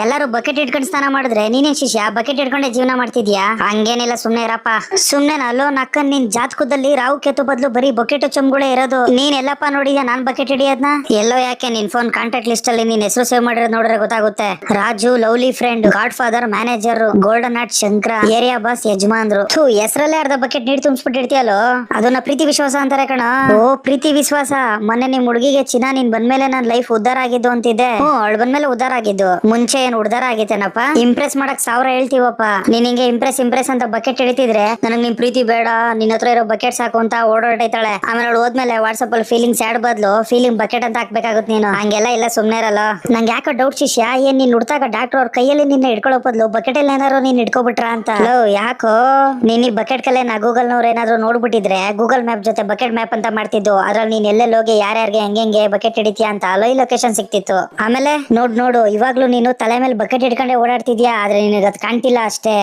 ಎಲ್ಲಾರು ಬಕೆಟ್ ಇಟ್ಕೊಂಡು ಸ್ನಾನ ಮಾಡಿದ್ರೆ ನೀನೇನ್ ಶಿಷ್ಯ ಬಕೆಟ್ ಇಟ್ಕೊಂಡೆ ಜೀವನ ಮಾಡ್ತಿದ್ಯಾ? ಹಂಗೇನಿಲ್ಲ, ಸುಮ್ನೆ ಇರಪ್ಪ. ಸುಮ್ನೆ ಅಲ್ಲೋ ನಕ್ಕನ್ ನಿನ್ ಜಾತಕದಲ್ಲಿ ರಾವು ಕೇತು ಬದಲು ಬರೀ ಬಕೆಟ್ ಚೊಂಬುಗಳೇ ಇರೋದು. ನೀನ್ ಎಲ್ಲಪ್ಪ ನೋಡಿದ್ಯಾ ನಾನ್ ಬಕೆಟ್ ಹಿಡಿಯೋದ್ನ? ಎಲ್ಲೋ ಯಾಕೆ ನಿನ್ ಫೋನ್ ಕಾಂಟ್ಯಾಕ್ಟ್ ಲಿಸ್ಟ್ ಅಲ್ಲಿ ನಿನ್ ಹೆಸರು ಸೇವ್ ಮಾಡಿರೋದ್ ನೋಡ್ರೆ ಗೊತ್ತಾಗುತ್ತೆ. Raju, lovely friend, godfather, manager, golden art Shankara, area boss, ಯಜಮಾನ್ರು. ಹೆಸರಲ್ಲೇ ಅರ್ಧ ಬಕೆಟ್ ನೀರ್ ತುಂಬಿಸ್ಬಿಟ್ಟಿರ್ತೀಯಲ್ಲೋ, ಅದನ್ನ ಪ್ರೀತಿ ವಿಶ್ವಾಸ ಅಂತಾರೆ ಕಣ. ಓ ಪ್ರೀತಿ ವಿಶ್ವಾಸ. ಮೊನ್ನೆ ನಿಮ್ ಹುಡುಗಿಗೆ ಚಿನ್ನ ನೀನ್ ಬಂದ್ಮೇಲೆ ನನ್ ಲೈಫ್ ಉದ್ದಾರ ಆಗಿದ್ದು ಅಂತಿದ್ದೆ. ಅವಳು ಬಂದ್ಮೇಲೆ ಉದ್ದಾರ ಆಗಿದ್ದು. ಮುಂಚೆ ಏನ್ ಉದ್ದಾರ ಆಗೈತೇನಪ್ಪ? ಇಂಪ್ರೆಸ್ ಮಾಡಕ್ 1000 ಹೇಳ್ತೀವಪ್ಪ. ನೀನ್ ಹಿಂಗೆ ಇಂಪ್ರೆಸ್ ಅಂತ ಬಕೆಟ್ ಹಿಡಿತಿದ್ರೆ ನನಗ್ ನಿನ್ ಪ್ರೀತಿ ಬೇಡ, ನಿನ್ ಹತ್ರ ಇರೋ ಬಕೆಟ್ ಸಾಕು ಅಂತ ಓಡಾಡ್ತಾಳೆ. ಆಮೇಲೆ ಅವಳು ಹೋದ್ಮೇಲೆ ವಾಟ್ಸ್ಆಪ್ ಅಲ್ಲಿ ಫೀಲಿಂಗ್ಸ್ ಆಡ್ ಬದ್ಲು ಫೀಲಿಂಗ್ ಬಕೆಟ್ ಅಂತ ಹಾಕ್ಬೇಕಾಗುತ್ತೆ. ನೀನು ಹಂಗೆಲ್ಲ ಇಲ್ಲ, ಸುಮ್ನೆ ಇರಲ್ಲ. ನಂಗೆ ಯಾಕೋ ಡೌಟ್ ಶಿಷ್ಯ, ಏನ್ ನೀನ್ ಹುಡ್ತಾಗ ಡಾಕ್ಟರ್ ಅವ್ರ ಕೈಯಲ್ಲಿ ನಿನ್ನ ಇಟ್ಕೊಳ್ಳೋ ಬದ್ಲು ಬಕೆಟ್ ಅಲ್ಲಿ ಏನಾರು ನೀನ್ ಇಟ್ಕೊಬಿಟ್ರ ಅಂತ. ಯಾಕೋ ನೀನ್ ಈ ಬಕೆಟ್ ಕಲೆನ ಗೂಗಲ್ ನವ್ರು ಏನಾದ್ರು ನೋಡ್ಬಿಟ್ಟಿದ್ರೆ ಗೂಗಲ್ ಮ್ಯಾಪ್ ಜೊತೆ ಬಕೆಟ್ ಮ್ಯಾಪ್ ಅಂತ ಮಾಡ್ತಿದ್ದು. ಅದ್ರಲ್ಲಿ ನೀನ್ ಎಲ್ಲೆಲ್ಲಿ ಹೋಗಿ ಯಾರ್ಯಾರಿಗೆ ಹೆಂಗೆ ಬಕೆಟ್ ಹಿಡಿತೀಯ ಅಂತ ಲೈವ್ ಲೊಕೇಶನ್ ಸಿಕ್ತಿತ್ತು. ಆಮೇಲೆ ನೋಡು ಇವಾಗ್ಲೂ ನೀನು ತಲೆ ಮೇಲೆ ಬಕೆಟ್ ಹಿಡ್ಕೊಂಡೆ ಓಡಾಡ್ತಿದ್ಯಾ, ಆದ್ರೆ ನಿನಗೆ ಅದ್ ಕಾಣ್ತಿಲ್ಲ ಅಷ್ಟೇ.